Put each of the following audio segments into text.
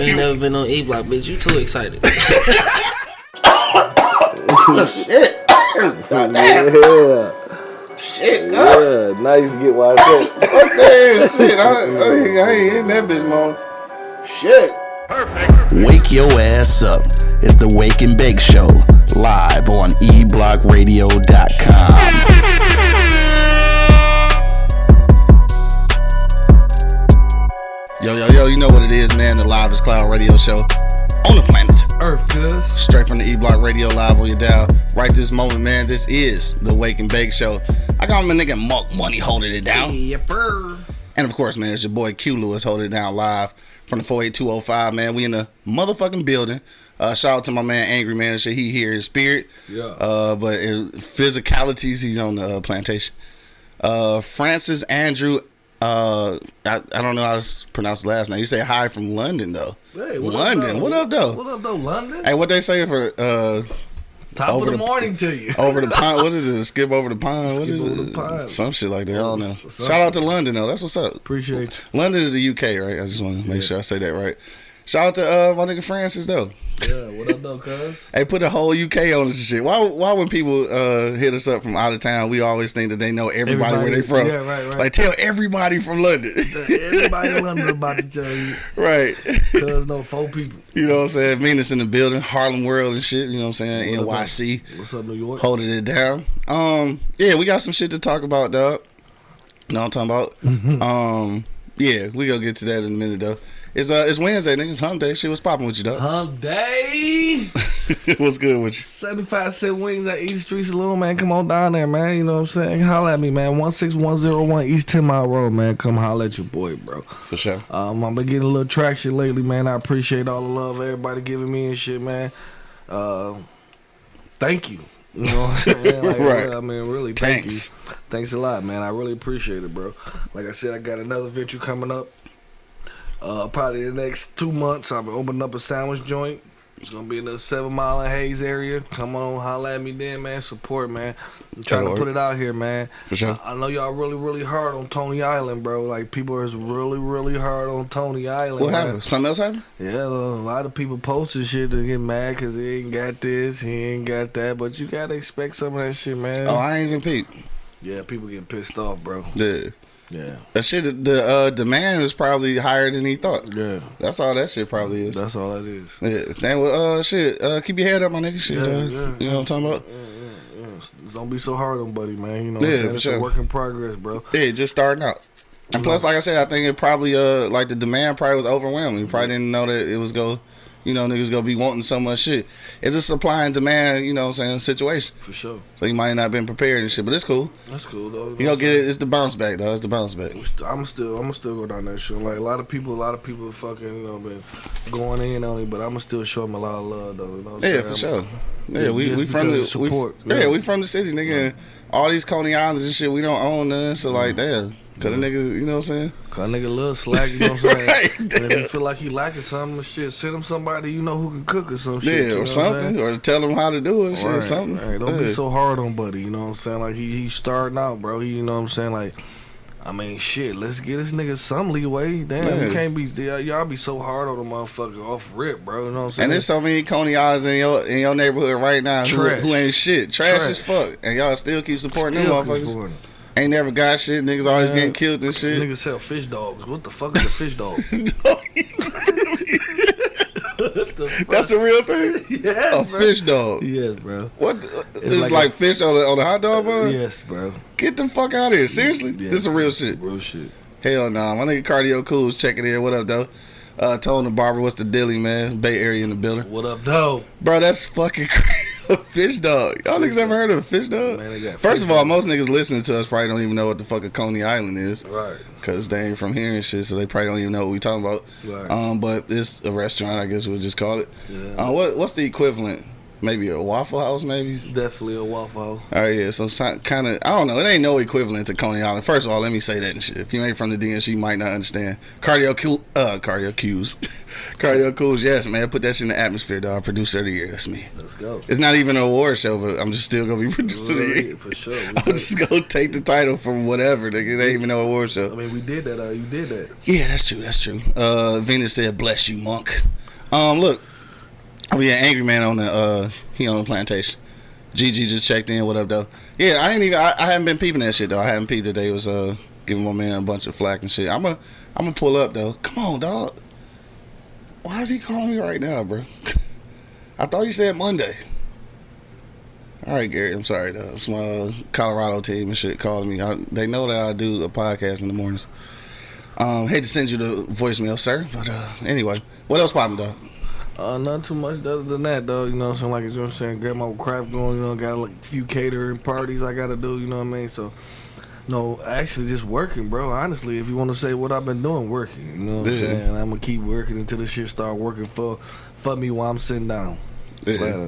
ain't never been on E Block, bitch. You too excited. Shit. God damn. Yeah. Shit, God. Yeah, now you get why I said. Fuck that shit. I ain't in that bitch, man. Shit. Wake your ass up. It's the Wake and Bake Show, live on eblockradio.com. Yo, you know what it is, man. The Livest Cloud Radio Show on the planet Earth, cuz. Straight from the E-Block Radio live on your dial. Right this moment, man, this is the Wake and Bake Show. I got my nigga Mark Money holding it down. Yepper. And of course, man, it's your boy Q Lewis holding it down live from the 48205, man. We in the motherfucking building. Shout out to my man Angry Man. Shit, he here in spirit. Yeah. But in physicalities, he's on the plantation. Francis Andrew, I don't know how to pronounce the last name. You say hi from London, though. Hey, London. What up, though? What up, though, London? Hey, what they say for Top over of the the- morning to you. over the pond? What is it? Skip over the pond? What is Skip over it? the pond. Some shit like that. I don't know. Something. Shout out to London, though. That's what's up. Appreciate you. London is the UK, right? I just want to make sure I say that right. Shout out to my nigga Francis, though. Yeah, what up, though, cuz? Hey, put the whole UK on this shit. Why when people hit us up from out of town, we always think that they know everybody where they from. Yeah, right. Like, tell everybody from London. Everybody in London about to tell you. Right. Cuz no 4 people. You know what I'm saying? Venus in the building, Harlem World and shit. You know what I'm saying? What up, NYC. What's up, New York? Holding it down. Yeah, we got some shit to talk about, dog. You know what I'm talking about? Yeah, we gonna get to that in a minute, though. It's Wednesday, nigga. It's hump day. Shit was popping with you, dog. Hump day. What's good with you? 75-cent wings at East Street Saloon, man. Come on down there, man. You know what I'm saying? Holla at me, man. 16101 East 10 Mile Road, man. Come holla at your boy, bro. For sure. I've been getting a little traction lately, man. I appreciate all the love everybody giving me and shit, man. Thank you. You know what I'm saying? Like, Right. I mean, really, thank Thanks. you. Thanks a lot, man. I really appreciate it, bro. Like I said, I got another venture coming up. Probably the next 2 months, I'll be opening up a sandwich joint. It's gonna be in the 7 Mile and Hayes area. Come on, holla at me then, man. Support, man. I'm trying to put it out here, man. For sure. I know y'all really, really hard on Tony Island, bro. Like, people is really, really hard on Tony Island. What man. happened? Something else happened? Yeah, a lot of people posted shit to get mad because he ain't got this, he ain't got that. But you gotta expect some of that shit, man. Oh, I ain't even peeped. Yeah, people getting pissed off, bro. Yeah. Yeah. That shit, the demand is probably higher than he thought. Yeah. That's all that shit probably is. That's all that is. Yeah. Dang, well, shit. Keep your head up, my nigga. Shit. Yeah. You know what I'm talking about? Yeah. Don't be so hard on buddy, man. You know what Yeah, I'm saying? for It's sure. a work in progress, bro. Yeah, just starting out. And plus, like I said, I think it probably, like the demand probably was overwhelming. You probably didn't know that it was niggas gonna be wanting so much shit. It's a supply and demand, you know what I'm saying, situation. For sure. So you might not been prepared and shit, but it's cool. That's cool, though. You gonna get it. It's the bounce back, though. It's the bounce back. I'm still go down that shit. Like a lot of people fucking, you know, been going in on it, but I'ma still show them a lot of love, though. You know what I'm Yeah, saying? for sure. Yeah, Just we because from the of support. we from the city, nigga. And all these Coney Islands and shit, we don't own none. So like, damn, cause a nigga, you know what I'm saying? Cause a nigga love slack, you know what I'm saying? Right, And if you feel like he lacking something, shit, send him somebody you know who can cook or some shit. Yeah, you know or what I'm something, saying? or tell him how to do it, or shit, Right, something. right. Don't Yeah. be so hard on buddy, you know what I'm saying? Like he's starting out, bro. You know what I'm saying? Like, I mean, shit, let's get this nigga some leeway. Damn, Yeah. you can't be, y'all be so hard on the motherfucker off rip, bro. You know what I'm saying? And there's so many Coney Islands in your neighborhood right now Trash. who ain't shit, trash as Trash. fuck, and y'all still keep supporting Still them motherfuckers. keep supporting. Ain't never got shit. Niggas always Man, getting killed and shit. Niggas sell fish dogs. What the fuck is a fish dog? That's a real thing. Yes, A bro. fish dog. Yes, bro. What? It's like like a- fish on the hot dog bun? Yes, bro. Get the fuck out of here. Seriously? Yeah. This is real shit. Real shit. Hell nah. My nigga Cardio Cool's checking in. What up, though? Told the barber what's the dilly, man. Bay Area in the building. What up, though? Bro, that's fucking crazy. A fish dog. Y'all niggas ever heard of a fish dog? Man, they got First fish of all, dogs. most niggas listening to us probably don't even know what the fuck a Coney Island is. Right. Cause they ain't from here and shit, so they probably don't even know what we talking about. Right. But it's a restaurant, I guess we'll just call it. Yeah. What's the equivalent Maybe a Waffle House, maybe. Definitely a Waffle House. All right, yeah. So kind of, I don't know. It ain't no equivalent to Coney Island. First of all, let me say that and shit. If you ain't from the DNC, you might not understand. Cardio Cools. Yes, man. Put that shit in the atmosphere, dog. Producer of the year. That's me. Let's go. It's not even an award show, but I'm just still gonna be producer of the year. For sure. I'm just gonna take the title from whatever. Nigga. It ain't even no award show. I mean, we did that. You did that. Yeah, that's true. Venus said, "Bless you, monk." Look, we had Angry Man on the he on the plantation. GG just checked in. What up, though? Yeah, I haven't been peeping that shit though. I haven't peeped that they was giving my man a bunch of flack and shit. I'm gonna pull up though. Come on, dog. Why is he calling me right now, bro? I thought he said Monday. All right, Gary. I'm sorry though. It's my Colorado team and shit calling me. They know that I do a podcast in the mornings. Hate to send you the voicemail, sir, but anyway, what else poppin', dog? Not too much other than that, though. You know what I'm saying? Like, you know what I'm saying? Got my crap going, you know, got like a few catering parties I gotta do, you know what I mean? So, no, actually just working, bro. Honestly, if you want to say what I've been doing, working. You know what I'm saying? I'm gonna keep working until this shit start working for me while I'm sitting down. Yeah.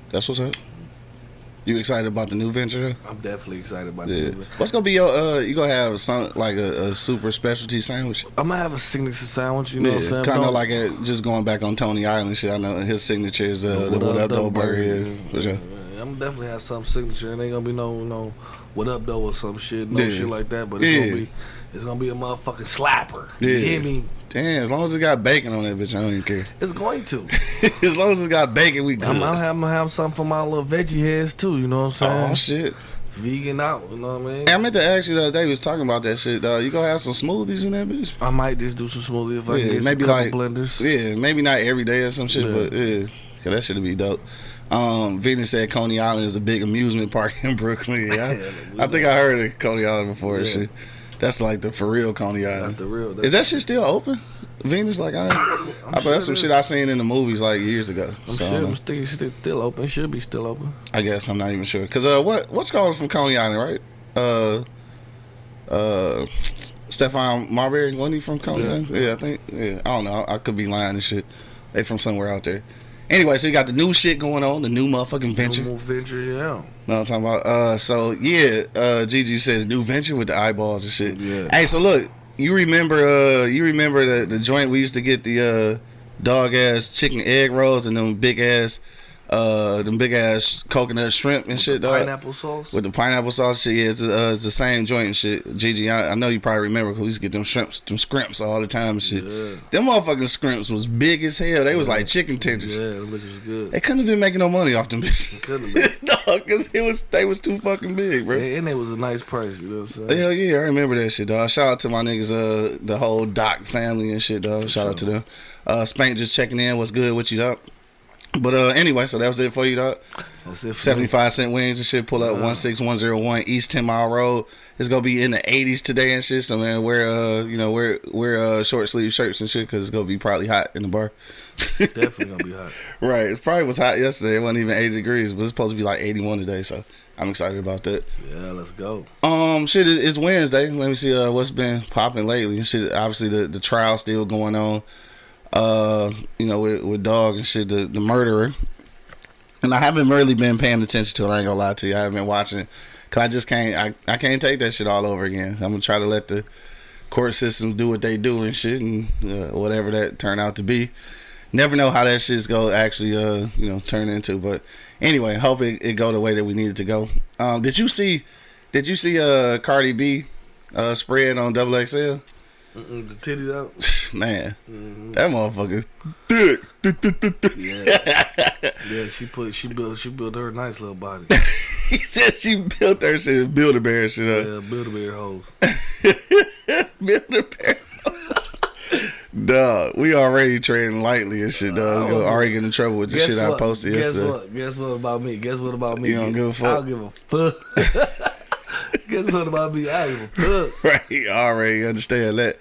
That's what's up. You excited about the new venture? I'm definitely excited about the new venture. What's gonna be your you gonna have some like a super specialty sandwich? I'm gonna have a signature sandwich, you know what I'm saying? Kind of like just going back on Tony Island shit. I know his signature is the What Up Doe burger. Yeah, for sure. I'm gonna definitely have some signature. It ain't gonna be no What Up Doe or some shit, shit like that. But it's gonna be a motherfucking slapper. You hear me? Damn, as long as it got bacon on that bitch, I don't even care. It's going to. As long as it got bacon, we good. I'm gonna have something for my little veggie heads too. You know what I'm saying? Oh shit. Vegan out, you know what I mean? Hey, I meant to ask you the other day. We was talking about that shit. You gonna have some smoothies in that bitch? I might just do some smoothies if I can get maybe some like blenders. Yeah, maybe not every day or some shit, but cause that should be dope. Venus said Coney Island is a big amusement park in Brooklyn. Yeah, I think I heard of Coney Island before. And shit. That's like the for real Coney Island. That's the real. Is that shit still open? Venus, like I thought that's some shit I seen in the movies like years ago. I'm sure it's still open. Should be still open. I guess I'm not even sure. Cause what's called from Coney Island, right? Stephon Marbury, wasn't he from Coney Island? Yeah, I think. Yeah, I don't know. I could be lying and shit. They from somewhere out there. Anyway, so you got the new shit going on, the new motherfucking venture. New venture, yeah. Know what I'm talking about? So yeah, Gigi said the new venture with the eyeballs and shit. Yeah. Hey, so look, you remember the joint we used to get the dog ass chicken egg rolls and them big ass coconut shrimp and shit, dog. Pineapple sauce? With the pineapple sauce shit, yeah, it's the same joint and shit. Gigi, I know you probably remember because we used to get them scrimps all the time and shit. Yeah. Them motherfucking scrimps was big as hell. They was like chicken tenders. Yeah, which was good. They couldn't have been making no money off them bitches. They couldn't have been. No, because they was too fucking big, bro. And it was a nice price, you know what I'm saying? Hell yeah, I remember that shit, dog. Shout out to my niggas, the whole Doc family and shit, dog. Shout out to them. Spank just checking in. What's good with you, dog? But anyway, so that was it for you, dog. That's it for 75-cent wings and shit. Pull up 16101 East 10 Mile Road. It's gonna be in the 80s today and shit. So man, wear short sleeve shirts and shit because it's gonna be probably hot in the bar. Definitely gonna be hot. Right. It probably was hot yesterday. It wasn't even 80 degrees, but it's supposed to be like 81 today. So I'm excited about that. Yeah, let's go. Shit, it's Wednesday. Let me see what's been popping lately. Shit, obviously the trial still going on. With Dog and shit, the murderer. And I haven't really been paying attention to it. I ain't gonna lie to you. I haven't been watching it. Cause I just can't, I can't take that shit all over again. I'm gonna try to let the court system do what they do and shit and whatever that turn out to be. Never know how that shit's go actually, turn into. But anyway, hope it go the way that we need it to go. Did you see Cardi B spread on XXL? The titties out. Man, that motherfucker thick. Yeah, she built her nice little body. He said she built her shit, Build-A-Bear shit up. Yeah, Build-A-Bear hoes. Build-A-Bear hoes. Dog, we already trading lightly and shit, dog. We already get in trouble with the shit I posted yesterday. Guess what about me? You don't give a fuck? I don't give a fuck. Guess what about me? I don't give a fuck. Right, I already understand that.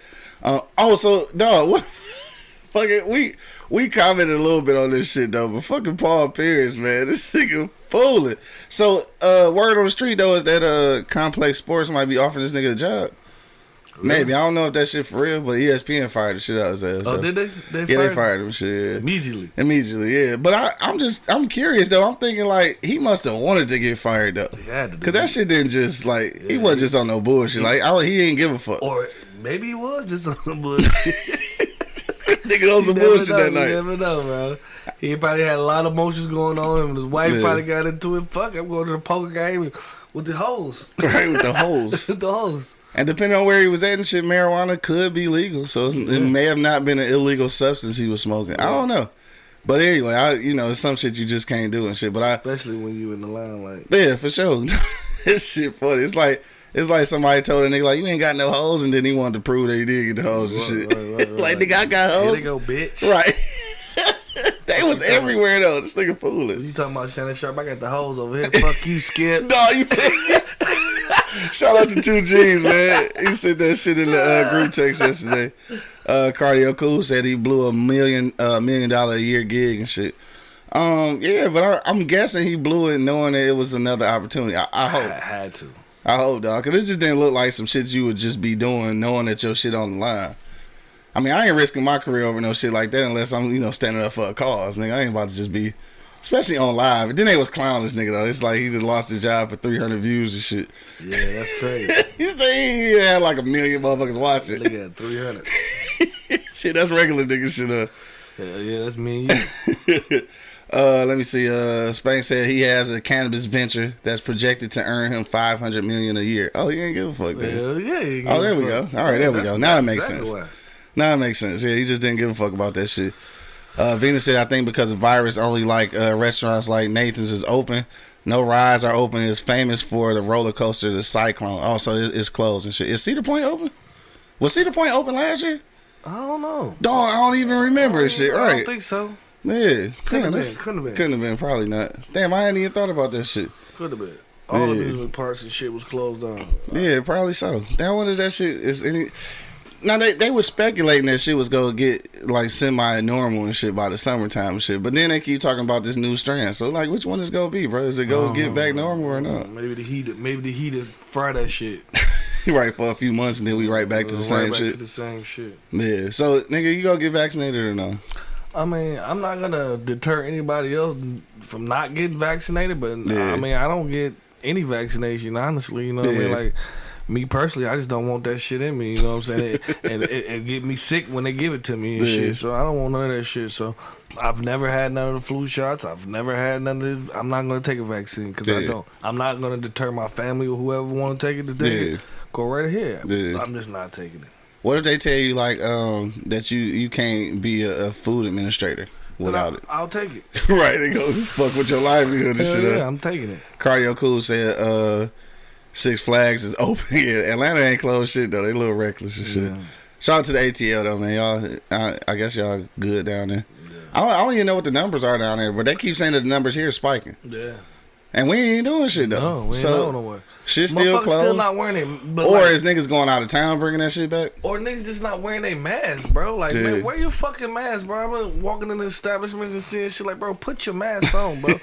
So, dog, what? Fucking, we commented a little bit on this shit, though, but fucking Paul Pierce, man, this nigga fooling. So, word on the street, though, is that Complex Sports might be offering this nigga a job. Maybe. I don't know if that shit for real, but ESPN fired the shit out of his ass. Oh, though. did they? Yeah, they fired him. Shit. Immediately. Yeah. But I'm curious though. I'm thinking like he must have wanted to get fired though. He had to. Cause that shit didn't just like he wasn't just on no bullshit. Like he didn't give a fuck. Or maybe he was just on some bullshit. Nigga on some bullshit that night. You never know, bro. He probably had a lot of emotions going on, and his wife probably got into it. Fuck, I'm going to the poker game with the hoes. Right, with the hoes. The hoes. And depending on where he was at and shit, marijuana could be legal. So it may have not been an illegal substance he was smoking. I don't know. But anyway, it's some shit you just can't do and shit. But especially when you in the limelight. Yeah, for sure. This shit funny. It's like somebody told a nigga like you ain't got no hoes, and then he wanted to prove that he did get the hoes and shit. Right. Like nigga, I got hoes. Here they go, bitch. Right. They was everywhere though. This nigga fooling. You talking about Shannon Sharp? I got the hoes over here. Fuck you, Skip. No, you. Shout out to 2G's, man. He said that shit in the group text yesterday. Cardio Cool said he blew $1 million a year gig and shit. Yeah, but I'm guessing he blew it knowing that it was another opportunity. I hope. I had to. I hope, dog, because it just didn't look like some shit you would just be doing knowing that your shit on the line. I mean, I ain't risking my career over no shit like that unless I'm, standing up for a cause, nigga. I ain't about to just be, especially on live. And then they was clowning this nigga, though. It's like he just lost his job for 300 views and shit. Yeah, that's crazy. He said he had like 1 million motherfuckers watching. Nigga had 300. Shit, that's regular nigga shit. Hell yeah, that's me and you. Let me see. Spain said he has a cannabis venture that's projected to earn him $500 million a year. Oh, he ain't give a fuck then. Hell yeah. Oh, there we go. All right, there we go. Now it makes sense. Why. Now it makes sense. Yeah, he just didn't give a fuck about that shit. Venus said, I think because the virus, only like restaurants like Nathan's is open. No rides are open. It's famous for the roller coaster, the Cyclone. Oh, so it's closed and shit. Is Cedar Point open? Was Cedar Point open last year? I don't know. Dog, I don't even remember shit. Right? I don't think so. Yeah. Couldn't have been. Couldn't have been. Probably not. Damn, I hadn't even thought about that shit. Could have been. All the amusement parks and shit was closed down. Yeah, probably so. Damn, what is that shit? Is any... Now, they were speculating that shit was going to get, like, semi-normal and shit by the summertime and shit. But then they keep talking about this new strand. So, like, which one is going to be, bro? Is it going to get back normal or not? Maybe the heat is fry that shit. Right, for a few months, and then we right back to the same shit. To the same shit. Yeah. So, nigga, you going to get vaccinated or no? I mean, I'm not going to deter anybody else from not getting vaccinated. But, I mean, I don't get any vaccination, honestly. You know what I mean? Like... Me personally, I just don't want that shit in me. You know what I'm saying? It get me sick when they give it to me and shit. So I don't want none of that shit. So I've never had none of the flu shots. I've never had none of this. I'm not going to take a vaccine because I don't. I'm not going to deter my family or whoever want to take it to take it. Go right ahead. I'm just not taking it. What if they tell you like that you can't be a food administrator without it? I'll take it. Right, they go fuck with your livelihood and shit. Yeah, I'm taking it. Cardio Cool said Six Flags is open. Yeah, Atlanta ain't closed shit though. They a little reckless and shit. Yeah. Shout out to the ATL though, man. Y'all, I guess y'all good down there. Yeah. I don't even know what the numbers are down there, but they keep saying that the numbers here are spiking. Yeah. And we ain't doing shit though. No, we ain't going nowhere. Shit still closed. Still not wearing it. Or like, is niggas going out of town bringing that shit back? Or niggas just not wearing their mask, bro. Like, man, wear your fucking mask, bro. I've been walking in the establishments and seeing shit like, bro, put your mask on, bro.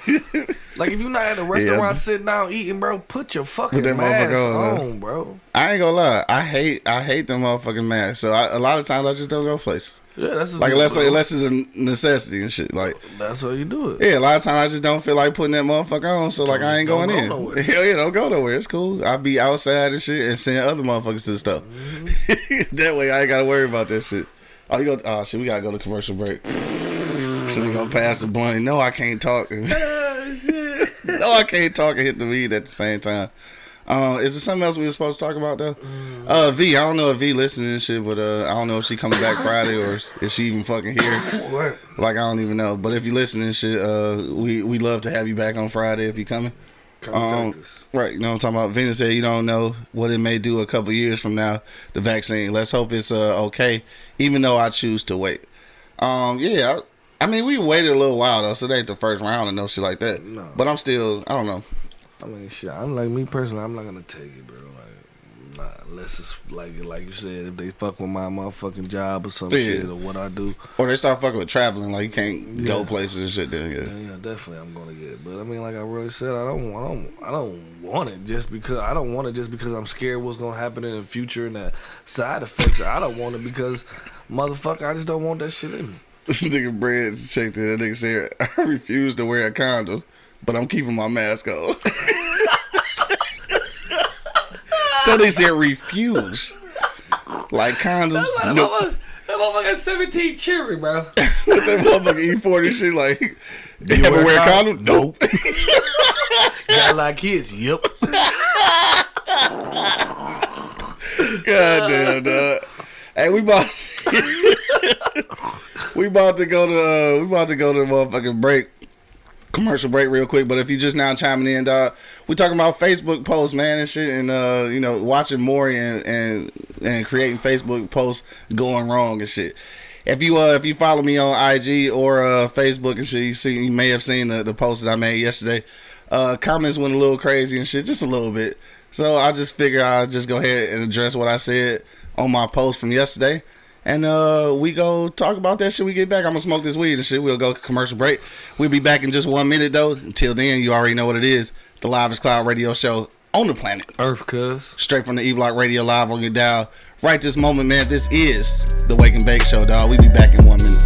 Like, if you're not at a restaurant sitting down eating, bro, put your fucking mask on, bro. I ain't gonna lie. I hate them motherfucking masks. So a lot of times I just don't go places. Yeah, that's like unless it's a necessity and shit. Like that's how you do it. Yeah, a lot of times I just don't feel like putting that motherfucker on. So like I ain't going in. Hell yeah, don't go nowhere. It's cool. I'll be outside and shit and send other motherfuckers to the stuff. Mm-hmm. That way I ain't gotta worry about that shit. Oh shit, we gotta go to commercial break. So they gonna pass the blunt. No, I can't talk. No, I can't talk and hit the weed at the same time. Is there something else we were supposed to talk about though? V, I don't know if V listening and shit, but I don't know if she coming back Friday or is she even fucking here. What? Like I don't even know. But if you listening and shit, we love to have you back on Friday if you coming. Right, you know what I'm talking about. Venus said you don't know what it may do a couple years from now, the vaccine. Let's hope it's okay, even though I choose to wait. Yeah, I mean we waited a little while though, so they ain't the first round and no shit like that. No. But I'm still, I don't know. I mean, shit. I'm like me personally. I'm not gonna take it, bro. Like, Nah, unless it's like you said, if they fuck with my motherfucking job or some Yeah. shit or what I do. Or they start fucking with traveling, like you can't go places and shit. Then Yeah, definitely I'm gonna get it. But I mean, like I really said, I don't want it just because I'm scared what's gonna happen in the future and the side effects. I don't want it because, motherfucker, I just don't want that shit in me. This nigga Brad checked it. That nigga said, I refuse to wear a condom, but I'm keeping my mask on. So they said refuse. Like condoms. Nope. That motherfucker 17 cheering, bro. With that motherfucker E40 shit, like, they you ever wear wear a a condom? Nope. Got like kids? Yep. God damn, dog. Hey, we about to go to motherfucking break. Commercial break real quick, but if you just now chiming in, dog, we talking about Facebook posts, man, and shit, and watching Maury and creating Facebook posts going wrong and shit. If you follow me on IG or Facebook and shit, you may have seen the post that I made yesterday. Comments went a little crazy and shit, just a little bit. So I just figured I'll just go ahead and address what I said on my post from yesterday. And we go talk about that shit when we get back. I'm going to smoke this weed and shit. We'll go commercial break. We'll be back in just 1 minute, though. Until then, you already know what it is. The Live is Cloud radio show on the planet. Earth, cuz. Straight from the E-Block Radio live on your dial. Right this moment, man, this is the Wake and Bake Show, dog. We be back in 1 minute.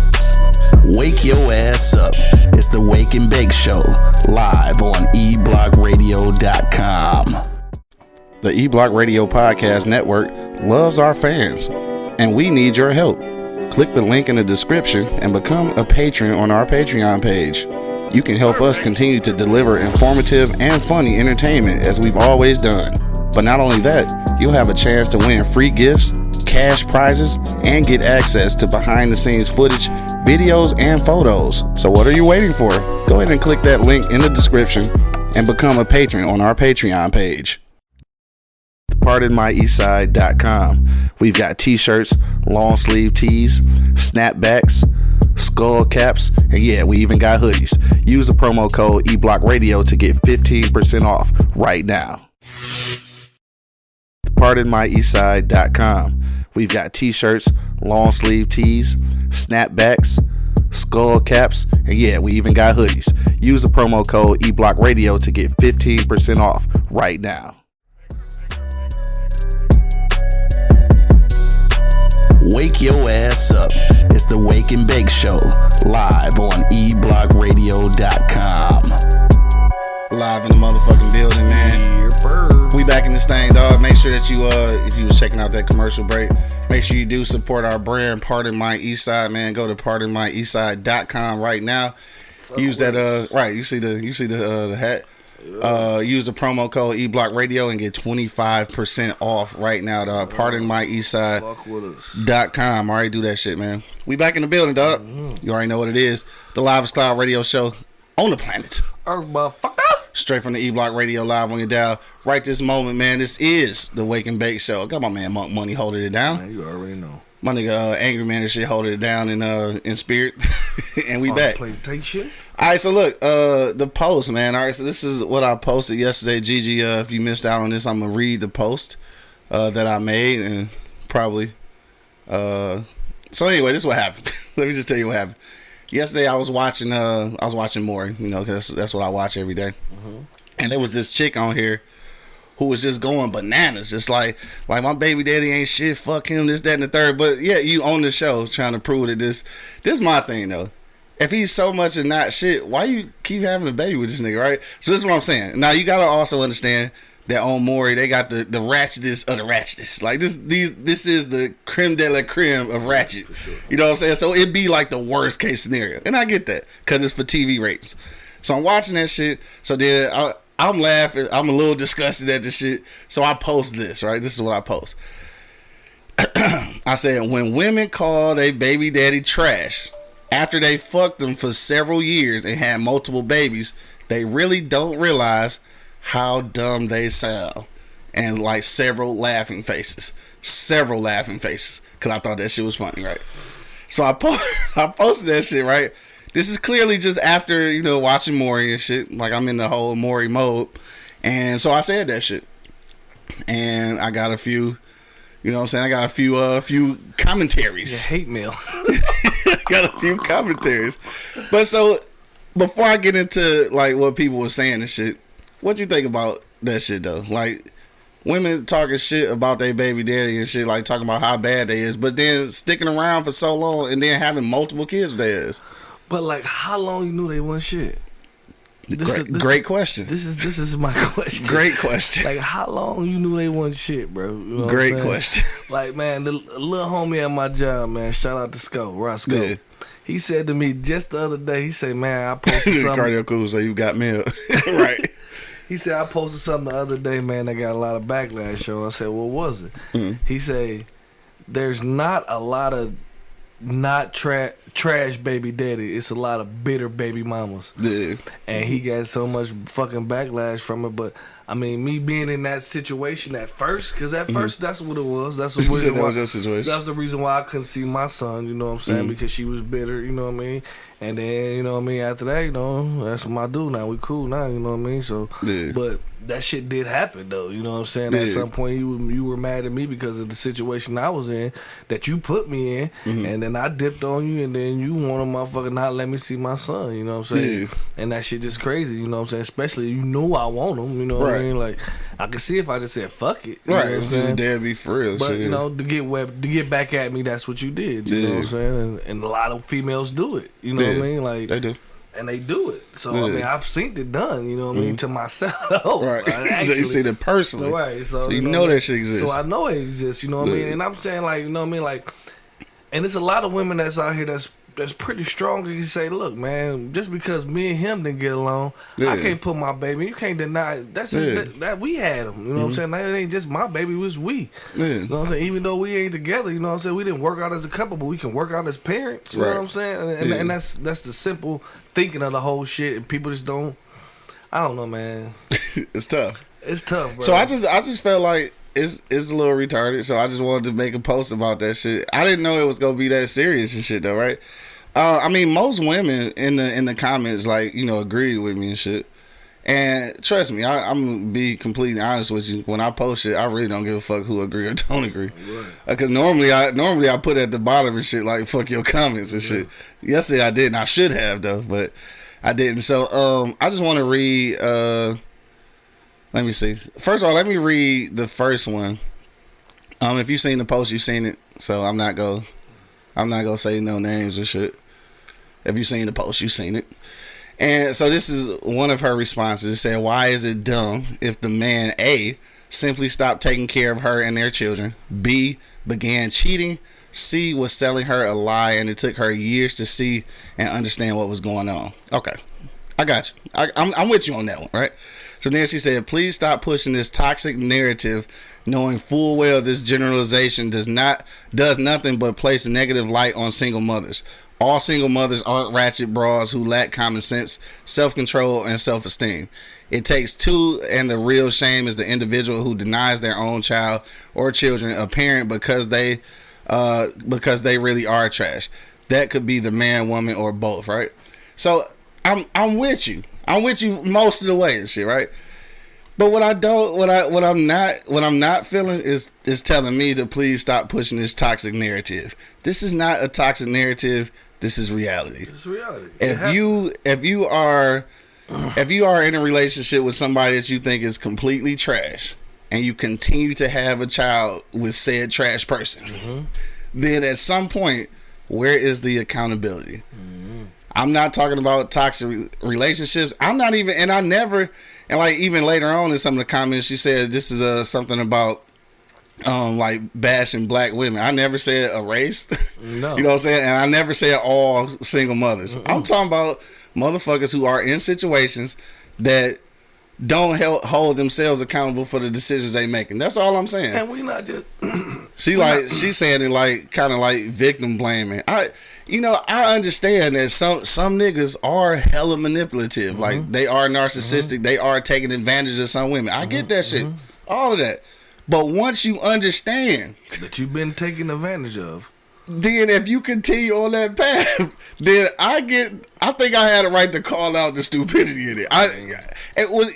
Wake your ass up. It's the Wake and Bake Show, live on eblockradio.com. The E-Block Radio Podcast Network loves our fans, and we need your help. Click the link in the description and become a patron on our Patreon page. You can help us continue to deliver informative and funny entertainment as we've always done. But not only that, you'll have a chance to win free gifts, cash prizes, and get access to behind the scenes footage, videos, and photos. So what are you waiting for? Go ahead and click that link in the description and become a patron on our Patreon page. PardonMyEastside.com. We've got t-shirts, long sleeve tees, snapbacks, skull caps, and yeah, we even got hoodies. Use the promo code eBlockRadio to get 15% off right now. PardonMyEastside.com. We've got t-shirts, long sleeve tees, snapbacks, skull caps, and yeah, we even got hoodies. Use the promo code eBlockRadio to get 15% off right now. Wake your ass up. It's the Wake and Bake Show, live on eblockradio.com. Live in the motherfucking building, man. We back in this thing, dog. Make sure that you, if you was checking out that commercial break, make sure you do support our brand, Pardon My Eastside, man. Go to pardonmyeastside.com right now. Use that, right? You see the hat. Use the promo code eBlockRadio and get 25% off right now, dog. PardonMyEastside.com. Alright, do that shit, man. We back in the building, dog. You already know what it is. The Live is Cloud radio show on the planet. Earth, motherfucker. Straight from the E-Block Radio live on your dial. Right this moment, man. This is the Wake and Bake Show. Got my man Monk Money holding it down. Man, you already know. My nigga Angry Man and shit holding it down in spirit. And we back. PlayStation. Alright, so look, the post, man. Alright, so this is what I posted yesterday. Gigi, if you missed out on this, I'm gonna read the post that I made and probably so anyway, this is what happened. Let me just tell you what happened. Yesterday I was watching Maury, you know, cause that's what I watch every day. And there was this chick on here who was just going bananas, just like my baby daddy ain't shit, fuck him, this, that, and the third. But yeah, you on the show trying to prove that this is my thing though. If he's so much and not shit, why you keep having a baby with this nigga, right? So this is what I'm saying. Now you gotta also understand that on Maury, they got the ratchetest of the ratchetest. Like this is the creme de la creme of ratchet. Sure. You know what I'm saying? So it'd be like the worst case scenario. And I get that, because it's for TV ratings. So I'm watching that shit. So then I'm laughing. I'm a little disgusted at the shit. So I post this, right? This is what I post. I said, when women call they baby daddy trash after they fucked them for several years and had multiple babies, they really don't realize how dumb they sound. And like several laughing faces, because I thought that shit was funny, right? So I posted that shit, right? This is clearly just after, you know, watching Maury and shit. Like I'm in the whole Maury mode. And so I said that shit. and I got a few. You know what I'm saying? I got a few commentaries. Yeah, hate mail. Got a few commentaries. But so before I get into like what people were saying and shit, what you think about that shit though? Like women talking shit about their baby daddy and shit, like talking about how bad they is, but then sticking around for so long and then having multiple kids with theirs. But like, how long you knew they wasn't shit? Great question. This is my question. Great question. Like, how long you knew they wasn't shit, bro? You know what Great I'm saying? question. Like, man, the little homie at my job, man, shout out to Roscoe. Yeah. He said to me just the other day, he said, man, I posted something. Cardio cool, so you got mail. Right. He said, I posted something the other day, man, that got a lot of backlash on. I said, what was it? Mm-hmm. He said, there's not a lot of not trash baby daddy. It's a lot of bitter baby mamas. Yeah. And he got so much fucking backlash from it. But I mean, me being in that situation at first, because at first that's what it was. That's what You said that why, was your situation. that's the reason why I couldn't see my son. You know what I'm saying? Because she was bitter. You know what I mean? And then you know what I mean. After that, you know, that's what I do now. We cool now. You know what I mean? So, Yeah. but that shit did happen though. You know what I'm saying? Yeah. At some point, you were mad at me because of the situation I was in that you put me in, and then I dipped on you, and then you want a motherfucker not let me see my son. You know what I'm saying? Yeah. And that shit just crazy. You know what I'm saying? Especially you know I want him. You know what Right. I mean? Like I can see if I just said fuck it. You know Right. what I'm It's saying? just deadbeat for real. But shit. you know, to get back at me, that's what you did. You know what I'm Yeah. saying? And a lot of females do it. You know what I Yeah. mean? Like They do. and they do it. So I Yeah. mean, I've seen it done. You know what I mean? To myself. Right. so you Actually. seen it personally. Right. So you know that shit exists. So I know it exists. You know what I mean? Yeah. And I'm saying like, you know what I mean? Like, and there's a lot of women that's out here that's pretty strong. You say, look, man, just because me and him didn't get along, I Yeah. can't put my baby. You can't deny that's just, Yeah. that we had him. You know what I'm saying? That ain't just my baby. It was we. Yeah. You know what I'm saying? Even though we ain't together, you know what I'm saying? We didn't work out as a couple, but we can work out as parents. You know Right. what I'm saying? And, Yeah. and that's the simple thinking of the whole shit. And people just don't. I don't know, man. It's tough. It's tough, bro. So I just felt like it's a little retarded. So I just wanted to make a post about that shit. I didn't know it was gonna be that serious and shit though, right? I mean, most women in the comments like agree with me and shit. And trust me, I'm gonna be completely honest with you. When I post shit, I really don't give a fuck who agree or don't agree. Because normally I put at the bottom and shit like fuck your comments and shit. Yesterday I didn't. I should have though, but I didn't. So I just want to read. Let me see. First of all, let me read the first one. If you seen the post, you seen it. So I'm not gonna say no names and shit. If you seen the post, you seen it. And so this is one of her responses. It said, why is it dumb if the man A simply stopped taking care of her and their children, B began cheating, C was selling her a lie and it took her years to see and understand what was going on? Okay, I got you. I'm with you on that one, right? So then she said, please stop pushing this toxic narrative, knowing full well this generalization does nothing but place a negative light on single mothers. All single mothers aren't ratchet bras who lack common sense, self-control, and self-esteem. It takes two, and the real shame is the individual who denies their own child or children a parent because they really are trash. That could be the man, woman, or both, right? So I'm with you. I'm with you most of the way and shit, right? But what I'm not feeling is telling me to please stop pushing this toxic narrative. This is not a toxic narrative. This is reality. It's reality. If you are in a relationship with somebody that you think is completely trash, and you continue to have a child with said trash person, then at some point, where is the accountability? I'm not talking about toxic relationships. I'm not even, and I never, and like even later on in some of the comments, she said this is something about like bashing black women. I never said a race. No. You know what I'm saying? And I never said all single mothers. I'm talking about motherfuckers who are in situations that don't hold themselves accountable for the decisions they making. That's all I'm saying. And we not just She's saying it like kind of like victim blaming. I understand that some niggas are hella manipulative. Like they are narcissistic. They are taking advantage of some women. I get that shit. All of that. But once you understand that you've been taken advantage of, then if you continue on that path, then I think I had a right to call out the stupidity in it. It was,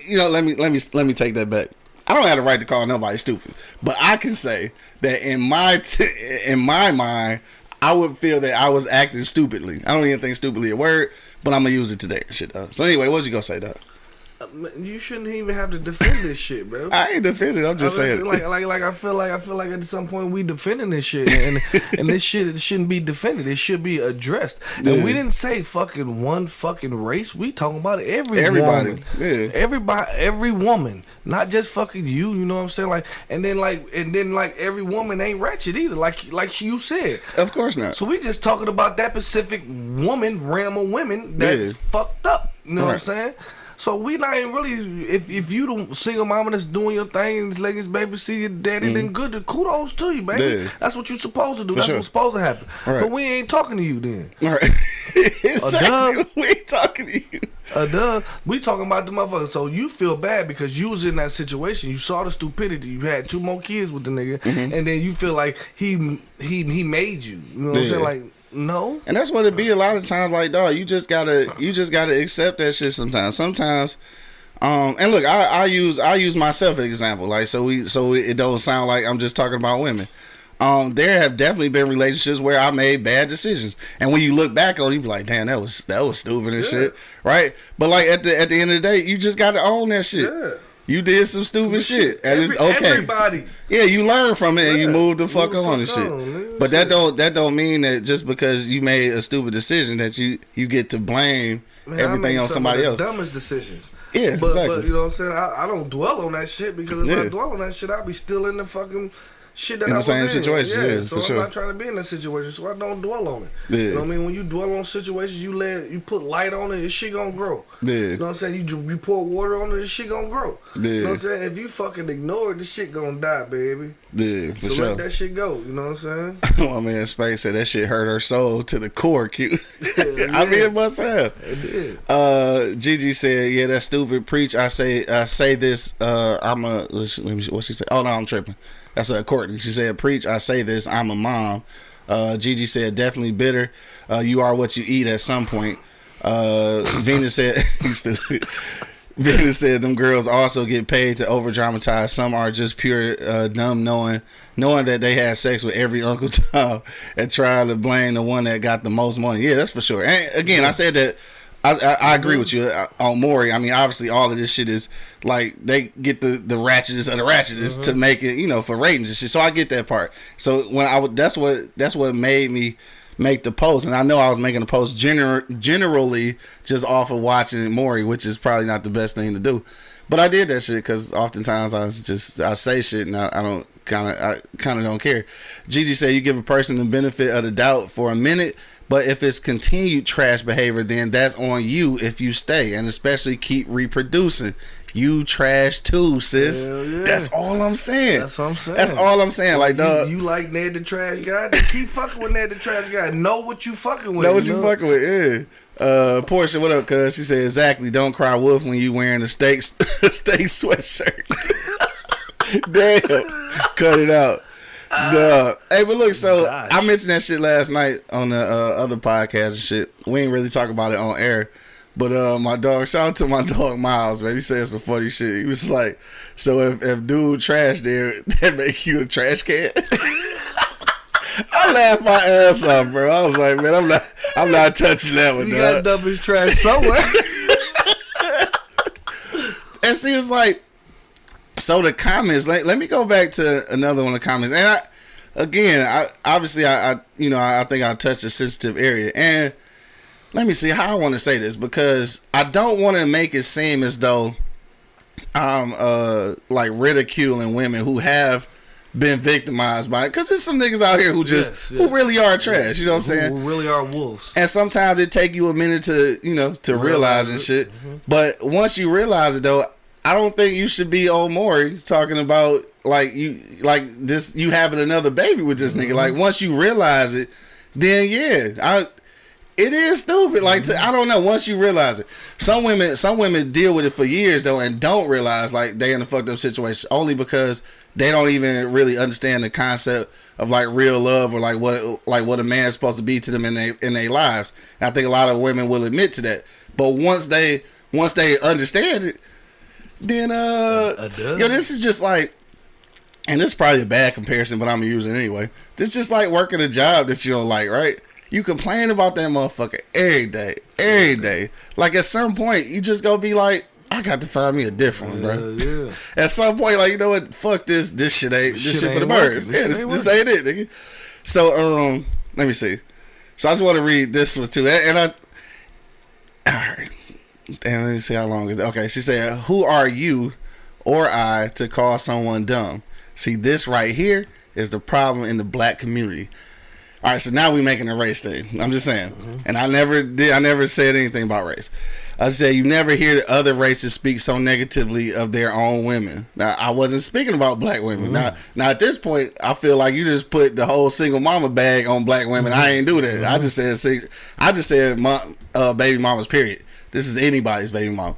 let me take that back. I don't have the right to call nobody stupid, but I can say that in my mind, I would feel that I was acting stupidly. I don't even think stupidly a word, but I'm gonna use it today. Shit. So anyway, what you gonna say, Doug? You shouldn't even have to defend this shit, bro. I ain't defending. I'm just saying. Like I feel like at some point we defending this shit, and this shit shouldn't be defended. It should be addressed. Yeah. And we didn't say fucking one fucking race. We talking about everybody. Woman. Yeah. Every woman, not just fucking you. You know what I'm saying? Like, and then every woman ain't ratchet either. Like you said. Of course not. So we just talking about that specific realm of women that's fucked up. You know what I'm saying? So we not even really, if you the single mama that's doing your thing and letting his baby see your daddy, then good. Kudos to you, baby. Yeah. That's what you supposed to do. For That's sure. what's supposed to happen. Right. But we ain't talking to you then. All right. Exactly. We ain't talking to you. We talking about the motherfucker. So you feel bad because you was in that situation. You saw the stupidity. You had 2 more kids with the nigga, and then you feel like he made you. You know what I'm saying? Like, no. And that's what it be a lot of times. Like, dog, you just gotta accept that shit sometimes. Sometimes, and look, I use myself as an example. Like, so it don't sound like I'm just talking about women. There have definitely been relationships where I made bad decisions, and when you look back on it, you be like, damn, that was stupid and shit, right? But like at the end of the day, you just gotta own that shit. Yeah. You did some stupid shit, and it's okay. Everybody. Yeah, you learn from it and you move the fuck on and shit. But that don't mean that just because you made a stupid decision that you get to blame everything on somebody else. Dumbest decisions. Yeah, but exactly. You know what I'm saying? I don't dwell on that shit because if I dwell on that shit, I'll be still in the fucking shit that in I the was same in. situation. Yeah, so for I'm sure. not trying to be in that situation, so I don't dwell on it. Yeah. You know what I mean? When you dwell on situations, you put light on it, this shit gonna grow. Yeah. You know what I'm saying? You pour water on it, this shit gonna grow. Yeah. You know what I'm saying? If you fucking ignore it, this shit gonna die, baby. Yeah, for so sure. let that shit go. You know what I'm saying? My man Space said that shit hurt her soul to the core. Cute. Yeah. I mean, it must have. It did. Gigi said, "Yeah, that's stupid. Preach. I say this. Let me see what she said. Oh no, I'm tripping. That's Courtney. She said, preach. I say this. I'm a mom. Gigi said, definitely bitter. You are what you eat at some point. Venus said, you stupid. Venus said, them girls also get paid to over dramatize. Some are just pure dumb, knowing that they had sex with every Uncle Tom and trying to blame the one that got the most money. Yeah, that's for sure. And again, I said that. I agree with you on Maury. I mean, obviously, all of this shit is like they get the ratchetest of the ratchetest to make it, for ratings and shit. So I get that part. So when that's what made me make the post, and I know I was making the post generally just off of watching Maury, which is probably not the best thing to do. But I did that shit because oftentimes I say shit and I kind of don't care. Gigi said you give a person the benefit of the doubt for a minute. But if it's continued trash behavior, then that's on you if you stay, and especially keep reproducing. You trash too, sis. Yeah. That's all I'm saying. That's what I'm saying. That's all I'm saying. Like, dog. You like Ned the Trash Guy? Then keep fucking with Ned the Trash Guy. Know what you fucking with. Know what you fucking with, yeah. Portia, what up, cuz? She said, exactly. Don't cry wolf when you wearing a steak sweatshirt. Damn. Cut it out. Duh. Hey, but look, so I mentioned that shit last night on the other podcast and shit. We ain't really talk about it on air. But my dog, shout out to my dog Miles, man. He said some funny shit. He was like, so if dude trash there, that make you a trash can? I laughed my ass off, bro. I was like, man, I'm not touching that one, you dog. got to dump his trash somewhere. And see, it's like, so the comments, let me go back to another one of the comments. And I think I touched a sensitive area. And let me see how I want to say this, because I don't want to make it seem as though I'm like ridiculing women who have been victimized by it. Because there's some niggas out here who who really are trash. You know what I'm saying? Who really are wolves. And sometimes it take you a minute to realize and shit. But once you realize it, though, I don't think you should be on Maury talking about you having another baby with this nigga. Like, once you realize it, then it is stupid. Like, I don't know. Once you realize it, some women deal with it for years though and don't realize like they in a fucked up situation only because they don't even really understand the concept of like real love or like what a man's supposed to be to them in their lives. And I think a lot of women will admit to that. But once they understand it, then dub? yo, this is just like, and this is probably a bad comparison, but I'm gonna use it anyway. This is just like working a job that you don't like, right? You complain about that motherfucker every day. Like at some point, you just go be like, I got to find me a different one, bro. Yeah. At some point, like, you know what? Fuck this. This shit ain't. This shit for the birds. Yeah, this ain't it, nigga. So, let me see. So I just want to read this one too, and I. All right. Damn, let me see how long is it. Okay, she said, "Who are you, or I, to call someone dumb? See, this right here is the problem in the black community." All right, so now we making a race thing. I'm just saying, and I never said anything about race. I said you never hear the other races speak so negatively of their own women. Now I wasn't speaking about black women. Now at this point, I feel like you just put the whole single mama bag on black women. I ain't do that. I just said baby mamas. Period. This is anybody's baby mama.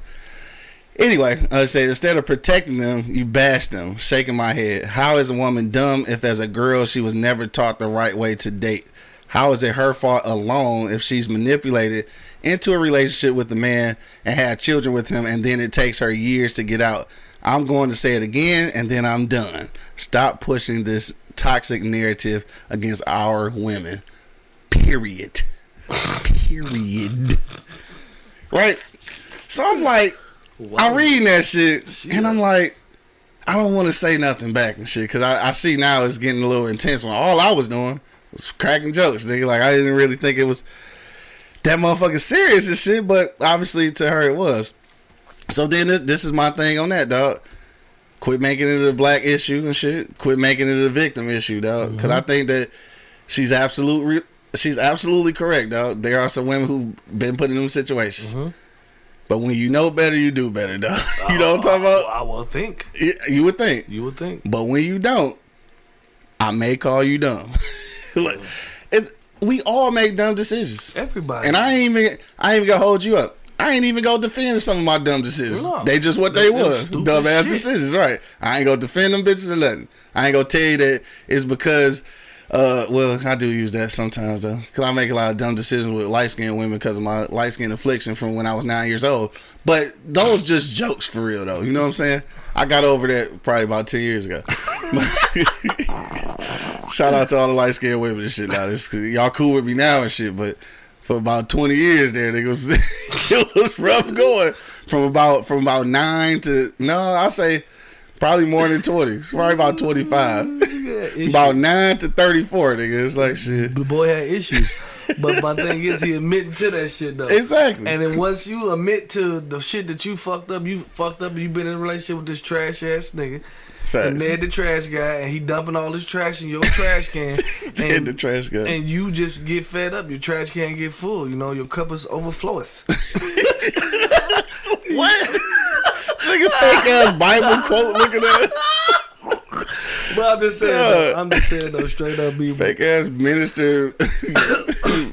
Anyway, I said instead of protecting them, you bash them. Shaking my head. How is a woman dumb if as a girl she was never taught the right way to date? How is it her fault alone if she's manipulated into a relationship with a man and had children with him, and then it takes her years to get out? I'm going to say it again, and then I'm done. Stop pushing this toxic narrative against our women. Period. Period. Right? So I'm like, I'm reading that shit, and I'm like, I don't want to say nothing back and shit, because I see now it's getting a little intense when all I was doing was cracking jokes, nigga. Like, I didn't really think it was that motherfucking serious and shit, but obviously to her it was. So then this is my thing on that, dog. Quit making it a black issue and shit. Quit making it a victim issue, dog. Because I think that she's absolutely correct, dog. There are some women who've been put in them situations. But when you know better, you do better, dog. You know what I'm talking about? I will think. You would think. You would think. But when you don't, I may call you dumb. Like, we all make dumb decisions. Everybody. And I ain't even gonna hold you up. I ain't even gonna defend some of my dumb decisions. No. They just what they was. Dumb ass shit. decisions, right? I ain't gonna defend them bitches or nothing. I ain't gonna tell you that it's because well, I do use that sometimes though, because I make a lot of dumb decisions with light skinned women because of my light skin affliction from when I was 9 years old. But those just jokes for real though. You know what I'm saying? I got over that probably about 10 years ago. Shout out to all the light skinned women and shit now. Y'all cool with me now and shit, but for about 20 years there, it was rough going from about 9 to I say probably more than 20. It's probably about 25. About 9 to 34, nigga. It's like shit. The boy had issues. But my thing is, he admitting to that shit though. Exactly. And then once you admit to the shit that you fucked up, and you've been in a relationship with this trash ass nigga. Facts. And they're the trash guy, and he dumping all this trash in your trash can. And the trash guy. And you just get fed up. Your trash can get full. You know, your cup is overfloweth. What? Nigga, fake ass Bible quote looking at. But I'm just saying though, straight up, be Fake ass minister,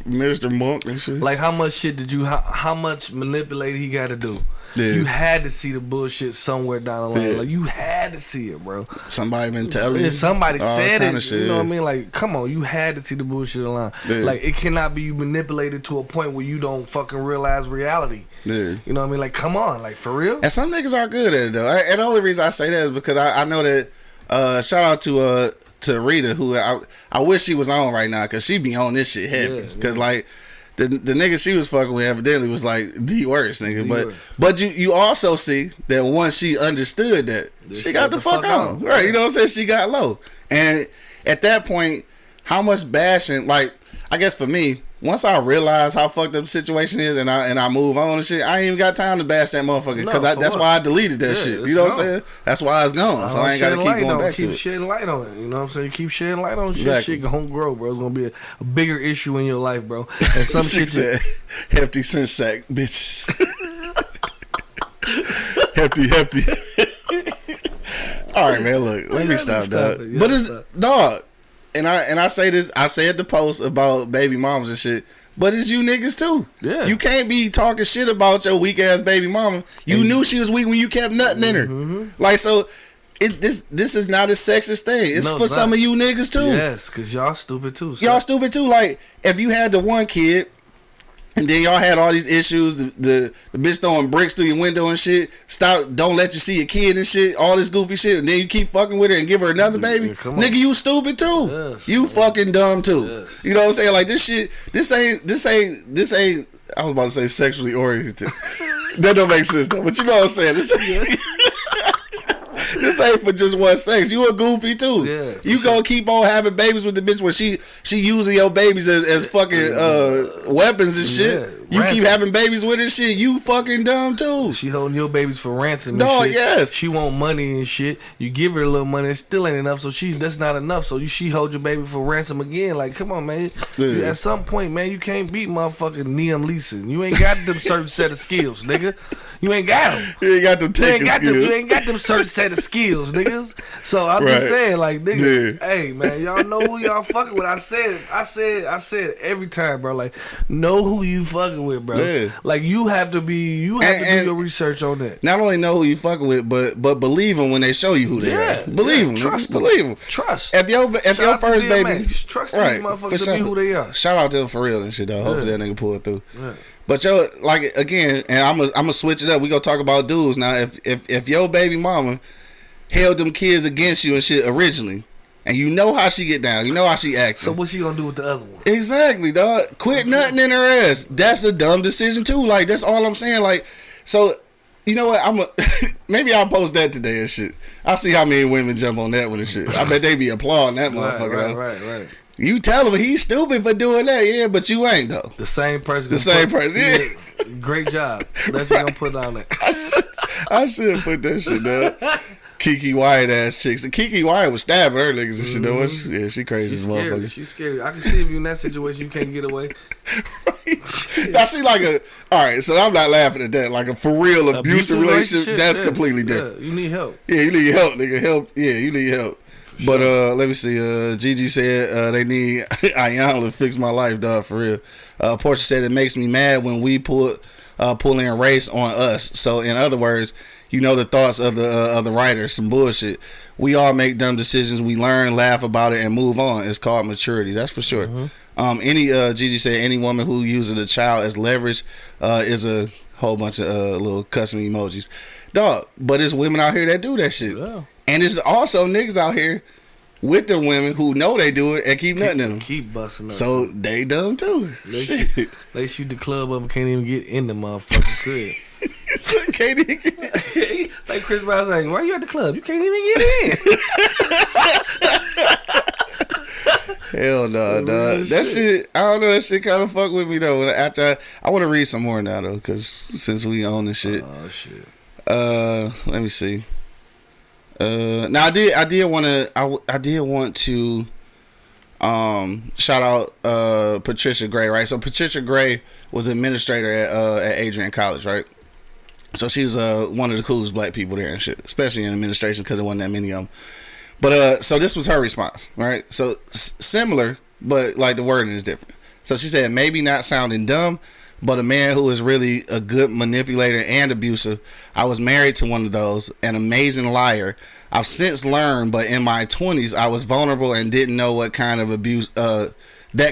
Minister Monk and shit. like, how much shit did you? How much manipulated he got to do? Yeah. You had to see the bullshit somewhere down the line. Yeah. Like, you had to see it, bro. Somebody been telling you. If somebody all said kind it, of shit, you know yeah. what I mean? Like, come on, you had to see the bullshit online. Yeah. Like, it cannot be you manipulated to a point where you don't fucking realize reality. Yeah. You know what I mean? Like, come on, like, for real. And some niggas are good at it though. And the only reason I say that is because I know that. Shout out to Rita, who I wish she was on right now because she be on this shit heavy. Because like the nigga she was fucking with evidently was like the worst nigga. But you also see that once she understood that, she got the fuck on. Right? You know what I'm saying? She got low. And at that point, how much bashing? Like, I guess for me, once I realize how fucked up the situation is and I move on and shit, I ain't even got time to bash that motherfucker because that's why I deleted that shit. You know what I'm saying? That's why it's gone. So I ain't got to keep going back to it. Keep shedding light on it. You know what I'm saying? You keep shedding light on Exactly. shit gonna grow, bro. It's gonna be a bigger issue in your life, bro. And some shit said, hefty sense sack, bitches. hefty. All right, man. Look, let me stop, dog. But it's dog. And I say this, I said the post about baby moms and shit, but it's you niggas too. Yeah. You can't be talking shit about your weak ass baby mama. You knew she was weak when you kept nutting in her. Like, so this is not a sexist thing. It's for some of you niggas too. Yes, because y'all stupid too. Y'all stupid too. Like, if you had the one kid And then y'all had all these issues. The bitch throwing bricks through your window and shit. Don't let you see your kid and shit. All this goofy shit. And then you keep fucking with her and give her another baby. Yeah, come on. Nigga, you stupid too. Yes, you fucking dumb too. Yes. You know what I'm saying? Like this shit. This ain't. I was about to say sexually oriented. That don't make sense though. But you know what I'm saying? This ain't for just one sex. You a goofy too. Yeah, you gonna keep on having babies with the bitch when she using your babies as fucking weapons and shit. Yeah, you ransom. keep having babies with her shit. You fucking dumb too. She holding your babies for ransom. And No, shit. yes. She want money and shit. You give her a little money, it still ain't enough. So that's not enough. So she hold your baby for ransom again. Like, come on, man. Yeah. At some point, man, you can't beat motherfucking Liam Neeson. You ain't got them certain set of skills, nigga. You ain't got them. You ain't got them taking skills. You ain't got them certain set of skills, niggas. So I'm just Right. saying, like, nigga, Yeah. hey, man, y'all know who y'all fucking with. I said every time, bro. Like, know who you fucking with, bro. Yeah. Like, you have to do your research on that. Not only know who you fucking with, but believe them when they show you who they are. Believe them. Trust them. Believe them. Trust. If your Shout out to first baby, DMX. Trust these motherfuckers to be who they are. Shout out to them for real and shit though. Hopefully that nigga pull it through. Yeah. But yo, like again, and I'm gonna switch it up. We gonna talk about dudes now. If your baby mama held them kids against you and shit originally, and you know how she get down, you know how she acts. So what's she gonna do with the other one? Exactly, dog. Quit nutting in her ass. That's a dumb decision too. Like that's all I'm saying. Like, so you know what? Maybe I'll post that today and shit. I'll see how many women jump on that one and shit. I bet they be applauding that motherfucker. Right. You tell him he's stupid for doing that, yeah, but you ain't though. The same person. Yeah. Great job. That's what I'm putting on there. I should put that shit down. Kiki Wyatt ass chicks. Kiki Wyatt was stabbing her niggas and shit though. Yeah, she crazy as motherfucker. She's scary. I can see if you in that situation, you can't get away. I see like all right, so I'm not laughing at that. Like a for real abusive relationship, that's completely different. Yeah, you need help. Yeah, you need help, nigga. Help. Yeah, you need help. But let me see. Gigi said they need Ayanna to fix my life, dog. For real. Portia said it makes me mad when we pull in race on us. So in other words, you know the thoughts of the writer. Some bullshit. We all make dumb decisions. We learn, laugh about it, and move on. It's called maturity. That's for sure. Mm-hmm. Gigi said any woman who uses a child as leverage is a whole bunch of little cussing emojis, dog. But it's women out here that do that shit. Yeah. And there's also niggas out here with the women who know they do it and keep nutting in them. Keep busting up. So they dumb too. They shoot the club up and can't even get in the motherfucking crib. Can't even get in. Like Chris Brown saying, why you at the club? You can't even get in. Hell no, dog. That shit, I don't know. That shit kind of fuck with me though. After I want to read some more now though, because since we own this shit. Oh shit. Let me see. Now I did want to shout out Patricia Gray, right? So Patricia Gray was administrator at Adrian College, right? So she was one of the coolest black people there and shit, especially in administration because there wasn't that many of them. But so this was her response, right? So similar, but like the wording is different. So she said, maybe not sounding dumb, but a man who is really a good manipulator and abusive. I was married to one of those, an amazing liar. I've since learned, but in my 20s, I was vulnerable and didn't know what kind of abuse, that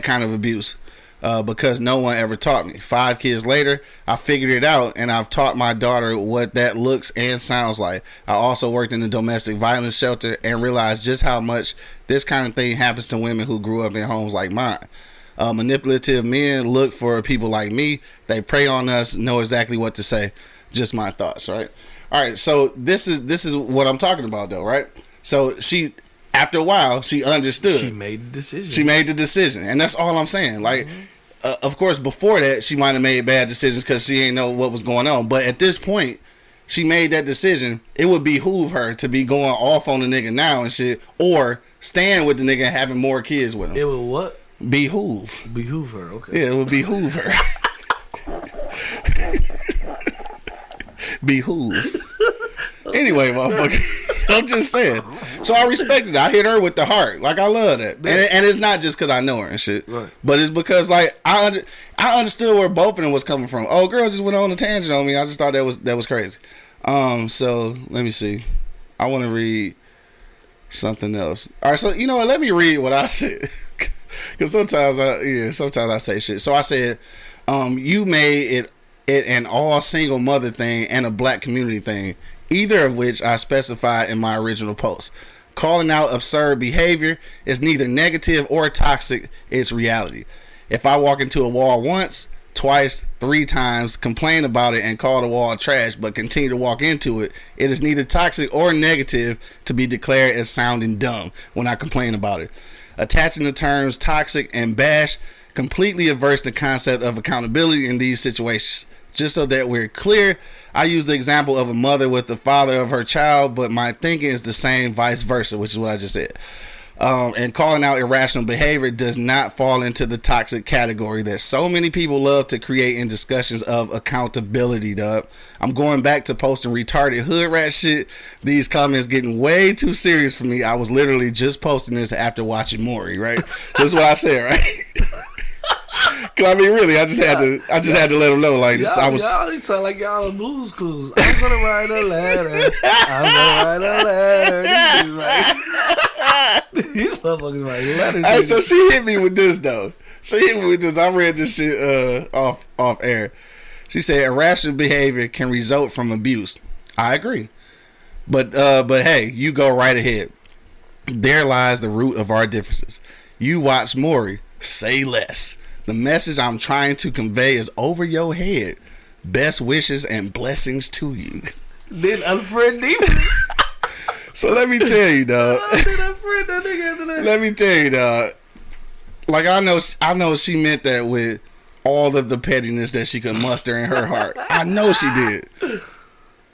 kind of abuse, because no one ever taught me. 5 kids later, I figured it out, and I've taught my daughter what that looks and sounds like. I also worked in the domestic violence shelter and realized just how much this kind of thing happens to women who grew up in homes like mine. Manipulative men look for people like me. They prey on us, know exactly what to say. Just my thoughts, right? All right, so this is what I'm talking about, though, right? So she, after a while, she understood. She made the decision. She made the decision, and that's all I'm saying. Like, of course, before that, she might have made bad decisions because she ain't know what was going on. But at this point, she made that decision. It would behoove her to be going off on the nigga now and shit, or staying with the nigga and having more kids with him. It would what? Behoove. Behoove her, okay. Yeah, it would behoove her. Behoove. Anyway, motherfucker. I'm just saying. So I respect it. I hit her with the heart. Like, I love that. And it's not just because I know her and shit. Right. But it's because, like, I understood where both of them was coming from. Oh, girl just went on a tangent on me. I just thought that was crazy. So, let me see. I want to read something else. All right, so, you know what? Let me read what I said. Because sometimes I say shit. So I said, You made it an all single mother thing and a black community thing, either of which I specified in my original post. Calling out absurd behavior is neither negative or toxic, it's reality. If I walk into a wall once, twice, 3 times, complain about it and call the wall trash, but continue to walk into it, it is neither toxic or negative to be declared as sounding dumb when I complain about it. Attaching the terms toxic and bash completely averts the concept of accountability in these situations. Just so that we're clear, I use the example of a mother with the father of her child, but my thinking is the same vice versa, which is what I just said. And calling out irrational behavior does not fall into the toxic category that so many people love to create in discussions of accountability, dog. I'm going back to posting retarded hood rat shit. These comments getting way too serious for me. I was literally just posting this after watching Maury, right? Just what I said, right? Cause I mean, really, I just had to let him know, like, this, y'all sound like y'all on Blues Clues. I'm gonna write a letter. I'm gonna write a letter. These motherfuckers write letters. Hey, so she hit me with this though. I read this shit off air. She said irrational behavior can result from abuse. I agree, but hey, you go right ahead. There lies the root of our differences. You watch Maury. Say less. The message I'm trying to convey is over your head. Best wishes and blessings to you. Then unfriend me. So let me tell you, dog. Let me tell you, dog. Like I know she meant that with all of the pettiness that she could muster in her heart. I know she did.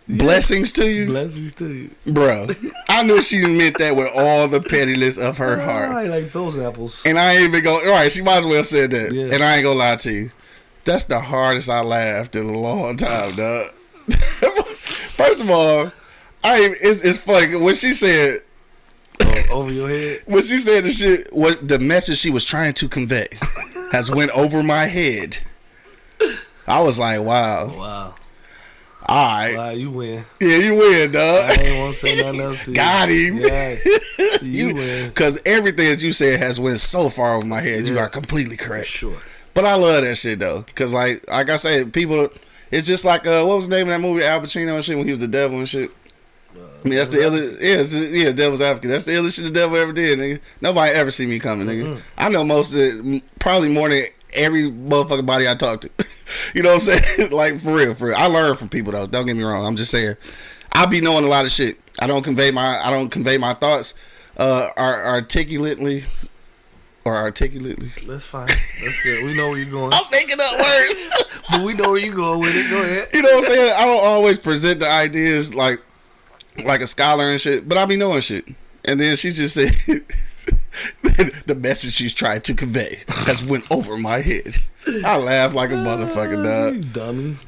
Blessings to you. Blessings to you, bro. I knew she meant that with all the pettiness of her heart. I like those apples. And I ain't even go. All right, she might as well said that. Yeah. And I ain't gonna lie to you. That's the hardest I laughed in a long time, dog. First of all, it's funny when she said over your head. When she said the shit, what the message she was trying to convey has went over my head. I was like, wow. All right. Wow, you win. Yeah, you win, dog. I ain't want to say nothing else to you. Got him. Yeah, you win. Because everything that you said has went so far over my head. Yes. You are completely correct. Sure. But I love that shit, though. Because, like I said, people, it's just like, what was the name of that movie, Al Pacino and shit, when he was the devil and shit? I mean, that's the illest, Devil's Advocate. That's the illest shit the devil ever did, nigga. Nobody ever see me coming, nigga. Mm-hmm. I know most of it, probably more than every motherfucking body I talk to. You know what I'm saying? Like, for real. I learn from people, though. Don't get me wrong. I'm just saying, I be knowing a lot of shit. I don't convey my thoughts articulately. That's fine. That's good. We know where you're going. I'm making up words. But we know where you're going with it. Go ahead. You know what I'm saying? I don't always present the ideas like a scholar and shit, but I be knowing shit. And then she just said the message she's trying to convey has went over my head. I laugh like a motherfucking dog. You dummy.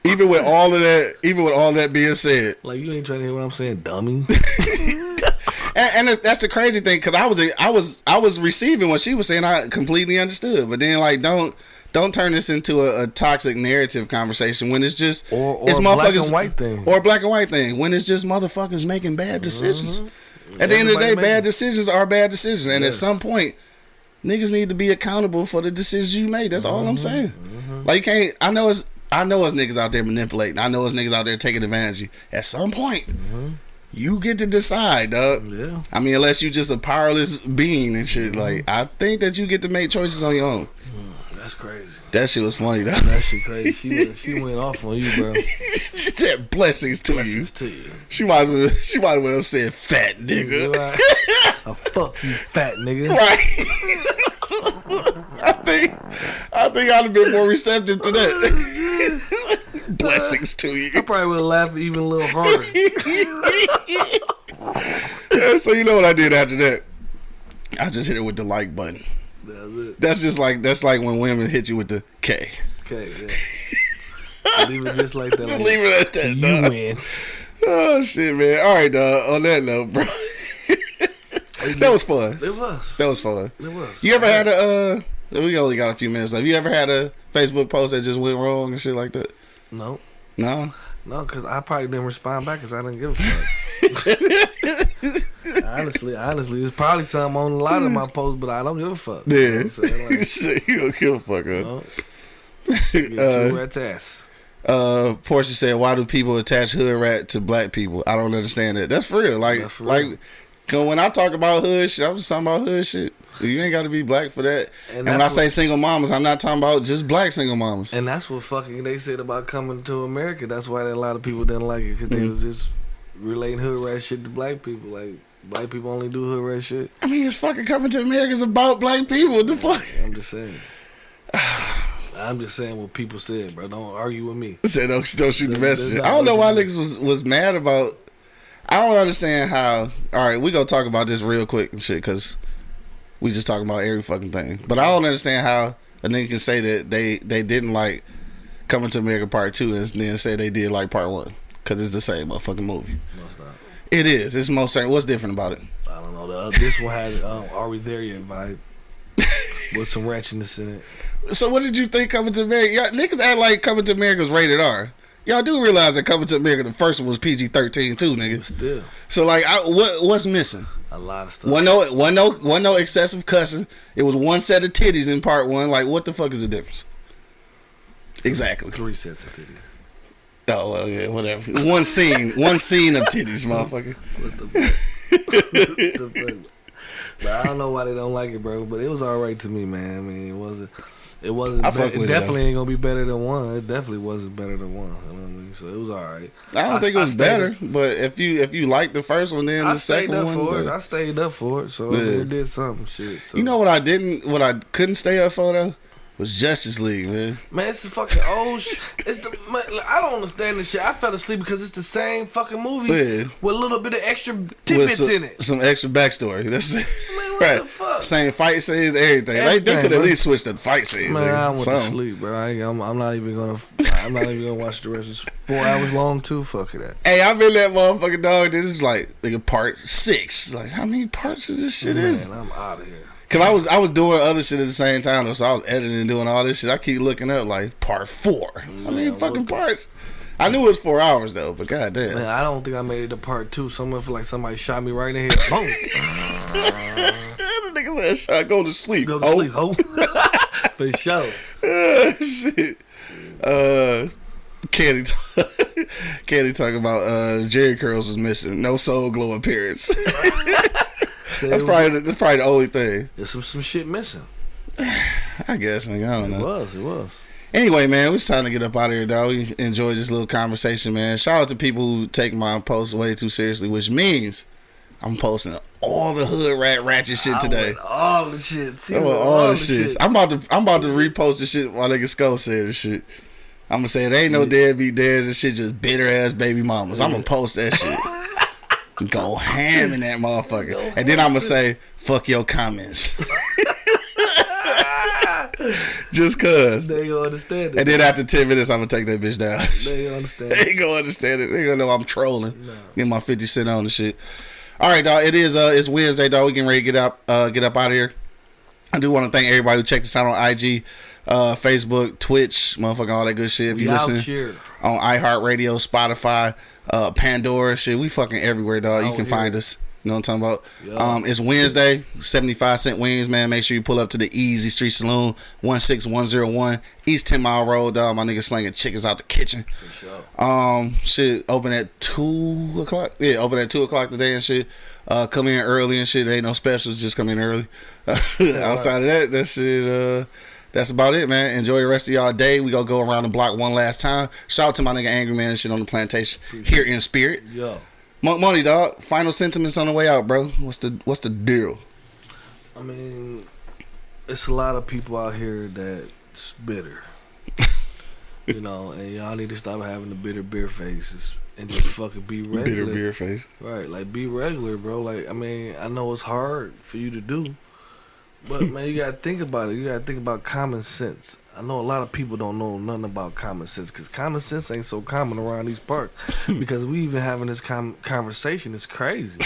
Even with all that being said, like, you ain't trying to hear what I'm saying, dummy. and that's the crazy thing, because I was receiving what she was saying. I completely understood, but then like don't turn this into a toxic narrative conversation when it's just it's black and white thing, or black and white thing when it's just motherfuckers making bad decisions. Mm-hmm. At the end of the day, bad decisions are bad decisions, and at some point, niggas need to be accountable for the decisions you made. That's all I'm saying. Mm-hmm. Like, you can't. I know it's niggas out there manipulating. I know it's niggas out there taking advantage of you. At some point, you get to decide, dog. Yeah. I mean, unless you just a powerless being and shit. Like, I think that you get to make choices on your own. That's crazy. That shit was funny, though. That shit crazy. She went off on you, bro. She said blessings to you. She might as well have said fat nigga. Right. Fuck you, fat nigga. Right. I think I'd have been more receptive to that. Blessings to you. I probably would have laughed even a little harder. Yeah, so you know what I did after that? I just hit it with the like button. That's it. That's like when women hit you with the K. Okay, yeah. Leave it just like that. Just leave it at that, you dog. Win. Oh shit, man. All right, dog. On that note, bro. That was fun. It was. That was fun. It was. You ever had a we only got a few minutes left. You ever had a Facebook post that just went wrong and shit like that? No. No? No, because I probably didn't respond back because I didn't give a fuck. Honestly, there's probably something on a lot of my posts, but I don't give a fuck. Yeah. You know what I'm saying? Like, Shit, you don't give a fuck, you huh? know, get two rats ass. Portia said, "Why do people attach hood rat to black people? I don't understand that. That's for real. Like, That's for real. cause when I talk about hood shit, I'm just talking about hood shit. You ain't got to be black for that. And when I that's say single mamas, I'm not talking about just black single mamas. And that's what fucking they said about coming to America. That's why a lot of people didn't like it, because they was just relating hood rat shit to black people. Like, black people only do hood rat shit. I mean, it's fucking Coming to America is about black people. What the fuck? I'm just saying. I'm just saying what people said, bro. Don't argue with me. Say don't shoot the messenger. not I don't know what why you niggas was mad about. I don't understand how. All right, we gonna talk about this real quick and shit, because we just talking about every fucking thing. But I don't understand how a nigga can say that they didn't like Coming to America Part 2 and then say they did like Part 1, because it's the same motherfucking movie. No, it's not. It is. It's most certain. What's different about it? I don't know. This one had Are We There Yet vibe with some ratchetness in it. So what did you think Coming to America? Y'all, niggas act like Coming to America was rated R. Y'all do realize that Coming to America, the first one was PG-13 too, nigga. But still, So like, what's missing? a lot of stuff. Wasn't no excessive cussing. It was one set of titties in Part 1. Like, what the fuck is the difference? Exactly. 3 sets of titties. Oh well, yeah, whatever. One scene of titties, motherfucker. What the fuck? What the fuck? But I don't know why they don't like it, bro. But it was alright to me, man. I mean, it wasn't. I fuck It with it, definitely ain't gonna be better than 1. It definitely wasn't better than 1. You know what I mean? So it was alright. I don't think it was stayed better, but if you like the first one, then I the stayed second up one. for it. but- I stayed up for it. So Yeah. it did something. Shit. So. You know what I couldn't stay up for though? Was Justice League, man. Man, it's the fucking old shit. I don't understand this shit. I fell asleep because it's the same fucking movie Yeah. with a little bit of extra With tidbits in it. some extra backstory. That's it. Man, what Right. the fuck? Same fight scenes, everything. They Everything, could at bro. least switch the fight scenes. Man, I went to Something. sleep, bro. I'm not even gonna watch the rest. It's 4 hours long too. Fuck it. Hey, I been that motherfucking dog. This is like nigga part 6. Like, how many parts is this shit is? Man, I'm out of here. Cause I was doing other shit at the same time though, so I was editing and doing all this shit. I keep looking up like part 4. How many fucking parts? I knew it was 4 hours though, but goddamn. Man, I don't think I made it to part 2. Someone feel like somebody shot me right in the head. Boom. The nigga said, "Shot, go to sleep." Go to Oh. sleep, ho. For sure. Shit. Candy talking about Jerry curls was missing. No Soul Glow appearance. That's probably the only thing. There's some shit missing. I guess, nigga. I don't know. It was. Anyway, man, it's time to get up out of here, dog. We enjoyed this little conversation, man. Shout out to people who take my posts way too seriously, which means I'm posting all the hood ratchet shit today. All the shit. See, I want all the shit. I'm about to repost the shit my nigga Skull said and shit. I'm gonna say it ain't no deadbeat dads and shit, just bitter ass baby mamas. I'm gonna post that shit. Go ham in that motherfucker. And then I'm gonna say, fuck your comments. Just cause. They gonna understand it. And then after 10 minutes, I'm gonna take that bitch down. They gonna understand They it. ain't gonna understand it. They gonna know I'm trolling. Get my 50 cent on the shit. All right, dog. It is it's Wednesday, dog. We getting ready to get up out of here. I do want to thank everybody who checked us out on IG, Facebook, Twitch, motherfucking all that good shit. If you listen on iHeartRadio, Spotify, Pandora, shit, we fucking everywhere, dog. You can find us. You know what I'm talking about? It's Wednesday, 75-cent wings, man. Make sure you pull up to the Easy Street Saloon, 16101 East 10 Mile Road, dog. My nigga slinging chickens out the kitchen. For sure. Shit, open at 2 o'clock. Yeah, open at 2 o'clock today and shit. Come in early and shit. There ain't no specials, just come in early. Outside of that shit, that's about it, man. Enjoy the rest of y'all day. We gonna go around the block one last time. Shout out to my nigga Angry Man and shit on the plantation. Here in spirit. Yo. Money, dog. Final sentiments on the way out, bro. What's the deal? I mean, it's a lot of people out here that's bitter. You know, and y'all need to stop having the bitter beer faces and just fucking be regular. Bitter beer face. Right, like be regular, bro. Like, I mean, I know it's hard for you to do, but man, you gotta think about it. You gotta think about common sense. I know a lot of people don't know nothing about common sense because common sense ain't so common around these parts. Because we even having this conversation is crazy.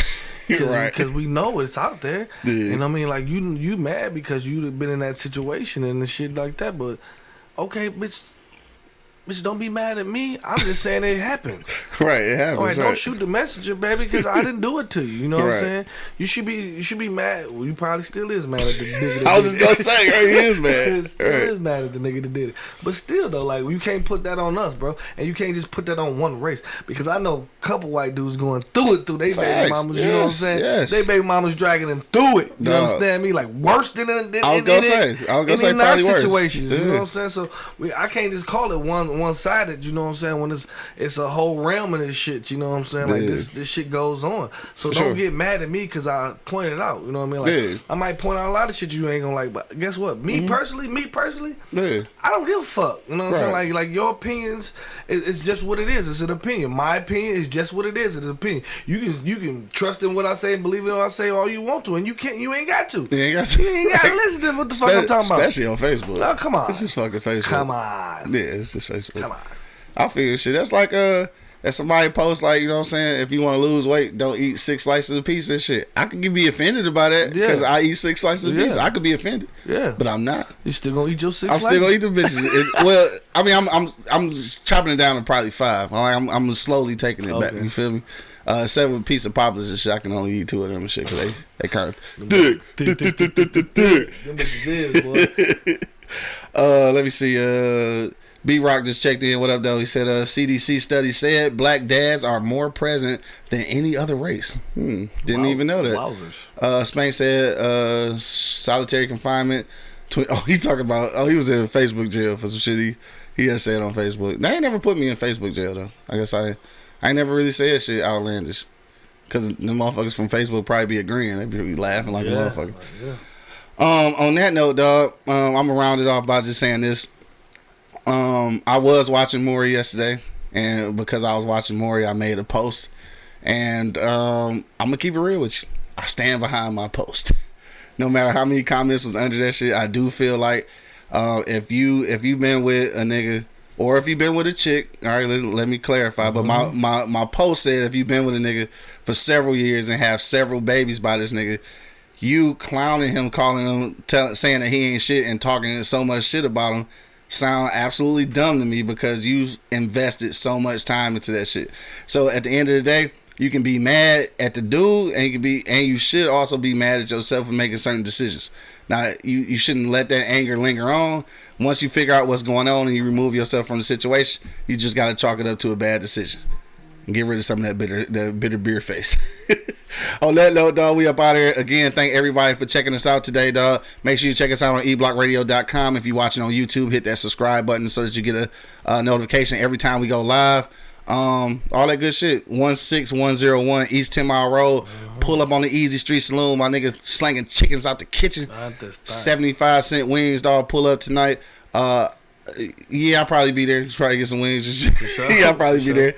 Right. Because we know it's out there. Yeah. And I mean, like, you mad because you've been in that situation and the shit like that. But, okay, bitch, bitch, don't be mad at me. I'm just saying it happened. Right, it happens. All right, don't right. shoot the messenger, baby, because I didn't do it to you. You know what Right. I'm saying? You should be mad. Well, you probably still is mad at the nigga that I was did just it. gonna say, right, he is mad. Still Right. is mad at the nigga that did it. But still though, like you can't put that on us, bro. And you can't just put that on one race. Because I know a couple white dudes going through it through their baby Facts. mamas, you know what I'm Yes, saying? yes. They baby mamas dragging them through it. You Dog. understand me? Like worse than I was gonna say probably worse. situations. You Yeah. know what I'm saying? So I can't just call it one sided, you know what I'm saying, when it's a whole realm of this shit, you know what I'm saying? Like Yeah. this shit goes on. So For don't sure. get mad at me because I pointed it out. You know what I mean? Like Yeah. I might point out a lot of shit you ain't gonna like, but guess what? Me personally, Yeah. I don't give a fuck. You know what I'm saying? Right. Like your opinions, it's just what it is. It's an opinion. My opinion is just what it is. It's an opinion. You can trust in what I say and believe in what I say all you want to, and you ain't got to. You ain't got to. You ain't got to listen to what the fuck I'm talking about. Especially on Facebook. No, come on. This is fucking Facebook. Come on. Yeah, it's just Facebook. Come on. I feel shit. That's like that somebody posts like, you know what I'm saying, if you want to lose weight, don't eat 6 slices of pizza and shit. I could be offended about that because Yeah. I eat 6 slices of Yeah. pizza. I could be offended. Yeah. But I'm not. You still gonna eat your 6 I'm still gonna eat the bitches. Well, I mean, I'm just chopping it down to probably 5. I'm slowly taking it back. Okay. You feel me? 7 piece of poppers and shit. I can only eat 2 of them and shit because they kind of dick. Them bitches is, boy. Let me see. B-Rock just checked in. What up, though? He said, CDC study said black dads are more present than any other race. Didn't even know that. Wowzers. Spank said, solitary confinement. He talking about, he was in Facebook jail for some shit he had said on Facebook. They ain't never put me in Facebook jail, though. I guess I ain't never really said shit outlandish. Because the motherfuckers from Facebook probably be agreeing. They be laughing like a motherfucker. On that note, dog, I'm going to round it off by just saying this. I was watching Maury yesterday, and because I was watching Maury, I made a post, and I'm gonna keep it real with you. I stand behind my post, no matter how many comments was under that shit. I do feel like if you've been with a nigga or if you've been with a chick, all right, let me clarify. But my post said if you've been with a nigga for several years and have several babies by this nigga, you clowning him, calling him, saying that he ain't shit, and talking so much shit about him sound absolutely dumb to me because you invested so much time into that shit. So at the end of the day, you can be mad at the dude, and you should also be mad at yourself for making certain decisions. Now, you shouldn't let that anger linger on. Once you figure out what's going on and you remove yourself from the situation, you just got to chalk it up to a bad decision and get rid of some of that bitter beer face. On that note, dog, we up out here. Again, thank everybody for checking us out today, dog. Make sure you check us out on eblockradio.com. If you're watching on YouTube, hit that subscribe button so that you get a notification every time we go live. All that good shit. 16101 East 10 Mile Road. Pull up on the Easy Street Saloon. My nigga slanging chickens out the kitchen. 75-cent wings, dog. Pull up tonight. Yeah, I'll probably be there. Try to get some wings and shit. Sure. Yeah, I'll probably be there.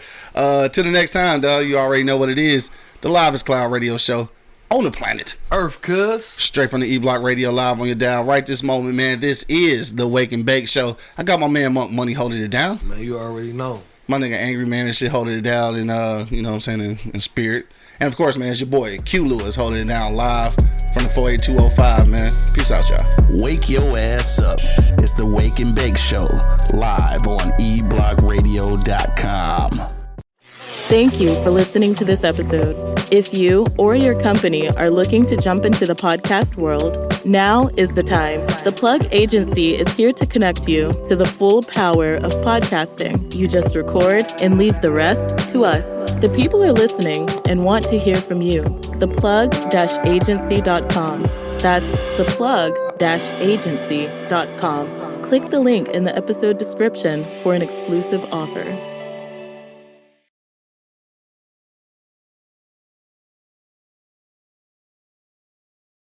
Till the next time, dog. You already know what it is. The Livest Cloud Radio Show on the planet. Earth, cuz. Straight from the E-Block Radio live on your dial right this moment, man. This is the Wake and Bake Show. I got my man Monk Money holding it down. Man, you already know. My nigga Angry Man and shit holding it down in, you know what I'm saying, in spirit. And of course, man, it's your boy Q Lewis holding it down live from the 48205, man. Peace out, y'all. Wake your ass up. It's the Wake and Bake Show, live on eblockradio.com. Thank you for listening to this episode. If you or your company are looking to jump into the podcast world, now is the time. The Plug Agency is here to connect you to the full power of podcasting. You just record and leave the rest to us. The people are listening and want to hear from you. Theplug-agency.com. That's theplug-agency.com. Click the link in the episode description for an exclusive offer.